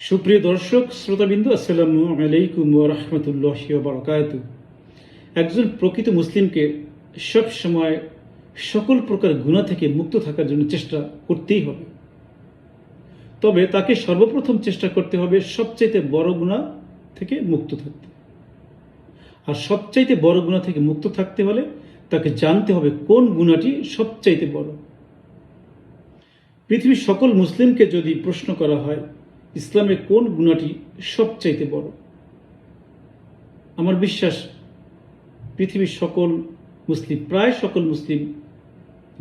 সুপ্রিয় দর্শক শ্রোতাবিন্দু, আসসালামু আলাইকুম ওয়া রাহমাতুল্লাহি ওয়া বারাকাতুহু। একজন প্রকৃত মুসলিমকে সব সময় সকল প্রকার গুনাহ থেকে মুক্ত থাকার জন্য চেষ্টা করতেই হবে। তবে তাকে সর্বপ্রথম চেষ্টা করতে হবে সবচাইতে বড় গুনাহ থেকে মুক্ত থাকতে। আর সবচাইতে বড় গুনাহ থেকে মুক্ত থাকতে হলে তাকে জানতে হবে কোন গুনাহটি সবচাইতে বড়। পৃথিবীর সকল মুসলিমকে যদি প্রশ্ন করা হয় ইসলামে কোন গুনাহটি সবচাইতে বড়, আমার বিশ্বাস পৃথিবীর সকল মুসলিম, প্রায় সকল মুসলিম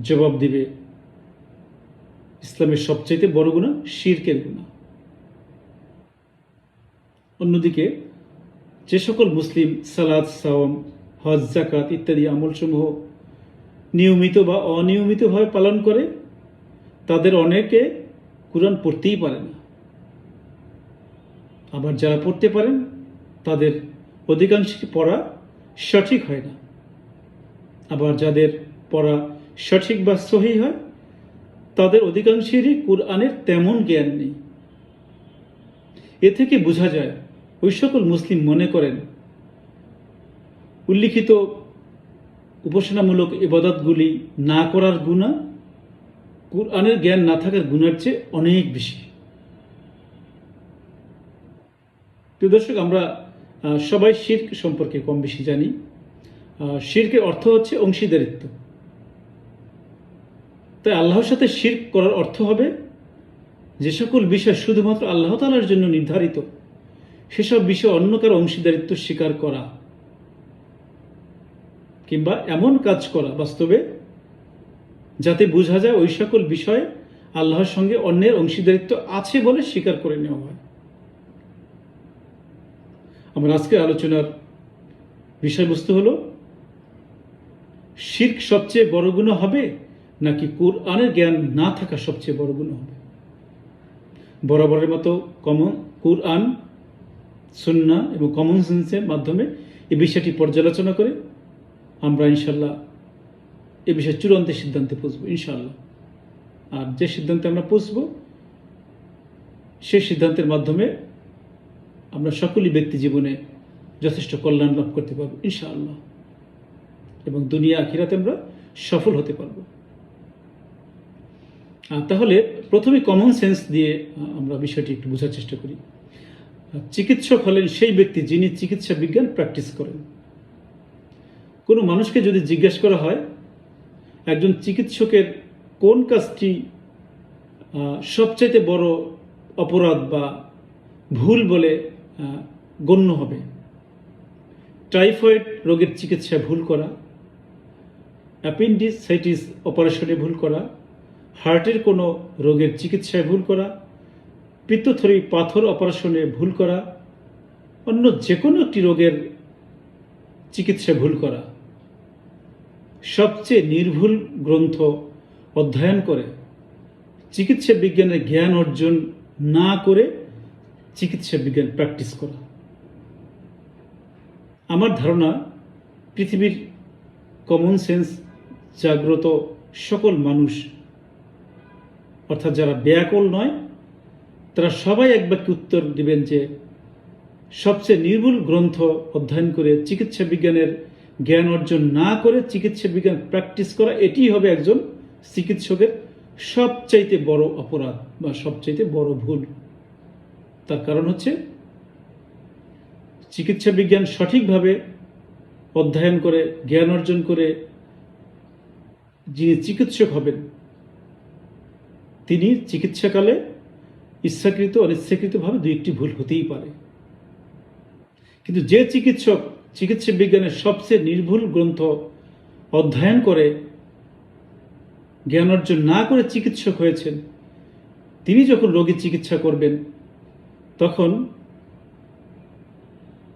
জবাব দিবে ইসলামের সবচাইতে বড় গুনাহ শিরকের গুনাহ। অন্যদিকে যে সকল মুসলিম সালাত, সাওম, হজ, যাকাত ইত্যাদি আমলসমূহ নিয়মিত বা অনিয়মিতভাবে পালন করে তাদের অনেকে কুরআন পড়তেই পারে না। আবার যারা পড়তে পারেন তাদের অধিকাংশের পড়া সঠিক হয় না। আবার যাদের পড়া সঠিক বা সহিহ হয় তাদের অধিকাংশেরই কুরআনের তেমন জ্ঞান নেই। এ থেকে বোঝা যায় ওই সকল মুসলিম মনে করেন উল্লিখিত উপাসনামূলক ইবাদতগুলি না করার গুনাহ কুরআনের জ্ঞান না থাকার গুনার চেয়ে অনেক বেশি। প্রিয় দর্শক, আমরা সবাই শিরক সম্পর্কে কম বেশি জানি। শিরকের অর্থ হচ্ছে অংশীদারিত্ব। তাই আল্লাহর সাথে শিরক করার অর্থ হবে যে সকল বিষয় শুধুমাত্র আল্লাহ তাআলার জন্য নির্ধারিত সেসব বিষয় অন্য কারো অংশীদারিত্ব স্বীকার করা, কিংবা এমন কাজ করা বাস্তবে যাতে বোঝা যায় ওই সকল বিষয়ে আল্লাহর সঙ্গে অন্যের অংশীদারিত্ব আছে বলে স্বীকার করে নেওয়া হয়। আমার আজকের আলোচনার বিষয়বস্তু হলো শিরক সবচেয়ে বড় গুনাহ হবে নাকি কুরআনের জ্ঞান না থাকা সবচেয়ে বড় গুনাহ হবে। বরাবরের মতো কুরআন, সুন্নাহ এবং কমন সেন্সের মাধ্যমে এই বিষয়টি পর্যালোচনা করে আমরা ইনশাল্লাহ এ বিষয়ে চূড়ান্ত সিদ্ধান্তে পৌঁছব ইনশাআল্লাহ। আর যে সিদ্ধান্তে আমরা পৌঁছব সেই সিদ্ধান্তের মাধ্যমে আমরা সকলেই ব্যক্তি জীবনে যথেষ্ট কল্যাণ লাভ করতে পারব ইনশাআল্লাহ, এবং দুনিয়া আখিরাতে আমরা সফল হতে পারব। তাহলে প্রথমে কমন সেন্স দিয়ে আমরা বিষয়টি একটু বোঝার চেষ্টা করি। চিকিৎসক হলেন সেই ব্যক্তি যিনি চিকিৎসা বিজ্ঞান প্র্যাকটিস করেন। কোনো মানুষকে যদি জিজ্ঞাসা করা হয় একজন চিকিৎসকের কোন কাজটি সবচাইতে বড় অপরাধ বা ভুল বলে গণ্য হবে, টাইফয়েড রোগের চিকিৎসায় ভুল করা, অ্যাপেন্ডিসাইটিস অপারেশনে ভুল করা, হার্টের কোনো রোগের চিকিৎসায় ভুল করা, পিত্তথলি পাথর অপারেশনে ভুল করা, অন্য যে কোনো একটি রোগের চিকিৎসায় ভুল করা, সবচেয়ে নির্ভুল গ্রন্থ অধ্যয়ন করে চিকিৎসা বিজ্ঞানের জ্ঞান অর্জন না করে চিকিৎসা বিজ্ঞান প্র্যাকটিস করা। আমার ধারণা পৃথিবীর কমন সেন্স জাগ্রত সকল মানুষ, অর্থাৎ যারা ব্যাকুল নয়, তারা সবাই এক বাক্যে উত্তর দিবেন যে সবচেয়ে নির্ভুল গ্রন্থ অধ্যয়ন করে চিকিৎসা বিজ্ঞানের জ্ঞান অর্জন না করে চিকিৎসা বিজ্ঞান প্র্যাকটিস করা, এটি হবে একজন চিকিৎসকের সবচাইতে বড় অপরাধ বা সবচাইতে বড় ভুল। তার কারণ হচ্ছে চিকিৎসা বিজ্ঞান সঠিকভাবে অধ্যয়ন করে জ্ঞান অর্জন করে যিনি চিকিৎসক হবেন তিনি চিকিৎসাকালে ইচ্ছাকৃত অনিচ্ছাকৃতভাবে দুই একটি ভুল হতেই পারে। কিন্তু যে চিকিৎসক চিকিৎসা বিজ্ঞানের সবচেয়ে নির্ভুল গ্রন্থ অধ্যয়ন করে জ্ঞান অর্জন না করে চিকিৎসক হয়েছেন, তিনি যখন রোগীর চিকিৎসা করবেন তখন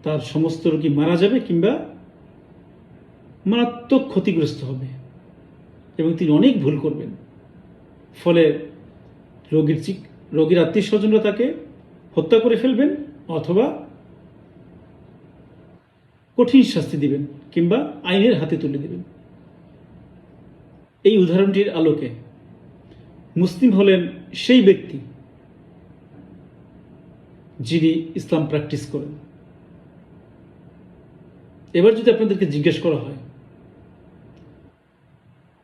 তার সমস্ত রোগী মারা যাবে কিংবা মারাত্মক ক্ষতিগ্রস্ত হবে এবং তিনি অনেক ভুল করবেন। ফলে রোগীর আত্মীয় স্বজনরা তাকে হত্যা করে ফেলবেন অথবা কঠিন শাস্তি দিবেন কিংবা আইনের হাতে তুলে দেবেন। এই উদাহরণটির আলোকে মুসলিম হলেন সেই ব্যক্তি যিনি ইসলাম প্র্যাকটিস করেন। এবার যদি আপনাদেরকে জিজ্ঞেস করা হয়,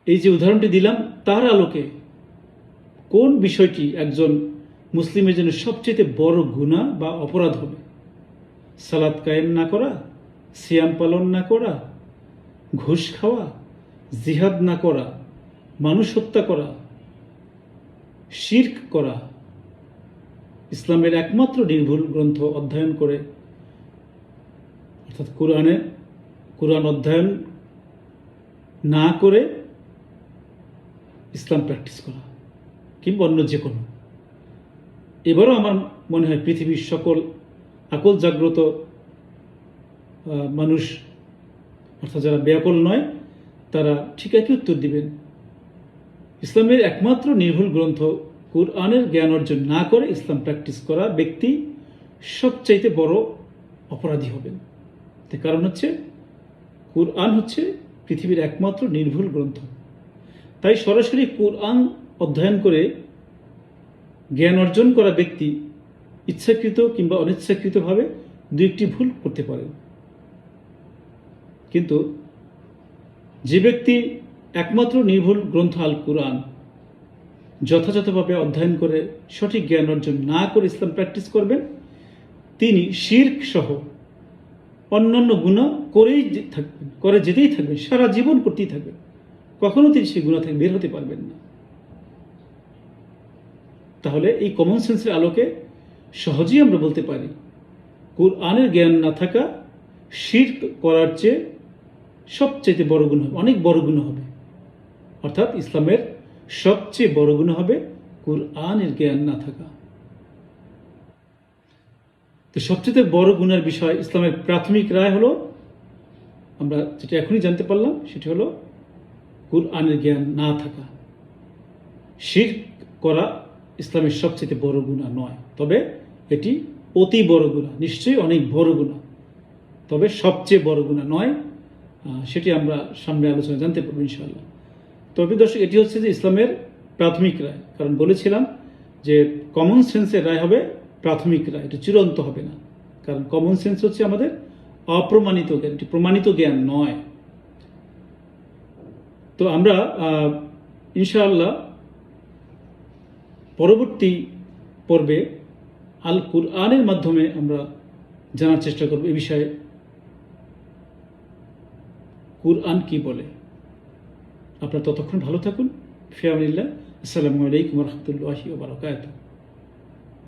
এই যে উদাহরণটি দিলাম তার আলোকে কোন বিষয়টি একজন মুসলিমের জন্য সবচেয়ে বড় গুনাহ বা অপরাধ হবে? সালাত কায়েম না করা, সিয়াম পালন না করা, ঘুষ খাওয়া, জিহাদ না করা, মানুষ হত্যা করা, শিরক করা, ইসলামের একমাত্র নির্ভুল গ্রন্থ অধ্যয়ন করে অর্থাৎ কোরআন অধ্যয়ন না করে ইসলাম প্র্যাকটিস করা, কিংবা অন্য যে কোনো। এবারও আমার মনে হয় পৃথিবীর সকল আকল জাগ্রত মানুষ অর্থাৎ যারা বেয়াকল নয় তারা ঠিক একই উত্তর দিবেন। ইসলামের একমাত্র নির্ভুল গ্রন্থ কোরআনের জ্ঞান অর্জন না করে ইসলাম প্র্যাকটিস করা ব্যক্তি সবচাইতে বড় অপরাধী হবেন। তার কারণ হচ্ছে কোরআন হচ্ছে পৃথিবীর একমাত্র নির্ভুল গ্রন্থ। তাই সরাসরি কোরআন অধ্যয়ন করে জ্ঞান অর্জন করা ব্যক্তি ইচ্ছাকৃত কিংবা অনিচ্ছাকৃতভাবে দু একটি ভুল করতে পারেন, কিন্তু যে ব্যক্তি একমাত্র নির্ভুল গ্রন্থ আল কোরআন যথাযথভাবে অধ্যয়ন করে সঠিক জ্ঞান অর্জন না করে ইসলাম প্র্যাকটিস করবেন, তিনি শিরক সহ অন্যান্য গুনাহ করেই থাকবেন, করে যেতেই থাকবেন, সারা জীবন করতেই থাকবেন, কখনো তিনি সেই গুনাহ থেকে বের হতে পারবেন না। তাহলে এই কমন সেন্সের আলোকে সহজেই আমরা বলতে পারি কোরআনের জ্ঞান না থাকা শিরক করার চেয়ে সবচেয়ে বড় গুনাহ হবে, অনেক বড় গুনাহ হবে। অর্থাৎ ইসলামের সবচেয়ে বড় গুনাহ হবে কোরআনের জ্ঞান না থাকা। তো সবচেয়ে বড় গুনার বিষয় ইসলামের প্রাথমিক রায় হলো, আমরা যেটা এখনই জানতে পারলাম, সেটি হলো কোরআনের জ্ঞান না থাকা। শিরক করা ইসলামের সবচেয়ে বড় গুনাহ নয়, তবে এটি অতি বড় গুনাহ, নিশ্চয়ই অনেক বড় গুনাহ, তবে সবচেয়ে বড় গুনাহ নয়। সেটি আমরা সামনে আলোচনা জানতে পারবো ইনশাআল্লাহ। তবে দর্শক, এটি হচ্ছে যে ইসলামের প্রাথমিক রায়। কারণ বলেছিলাম যে কমন সেন্সের রায় হবে প্রাথমিক রায়, এটা চূড়ান্ত হবে না। কারণ কমন সেন্স হচ্ছে আমাদের অপ্রমাণিত জ্ঞান, এটি প্রমাণিত জ্ঞান নয়। তো আমরা ইনশাআল্লাহ পরবর্তী পর্বে আল কুরআনের মাধ্যমে আমরা জানার চেষ্টা করব এ বিষয়ে কুরআন কি বলে। আপনারা ততক্ষণ ভালো থাকুন। ফি আমানিল্লাহ। আসসালামু আলাইকুম ওয়া রাহমাতুল্লাহি ওয়া বারাকাতুহু।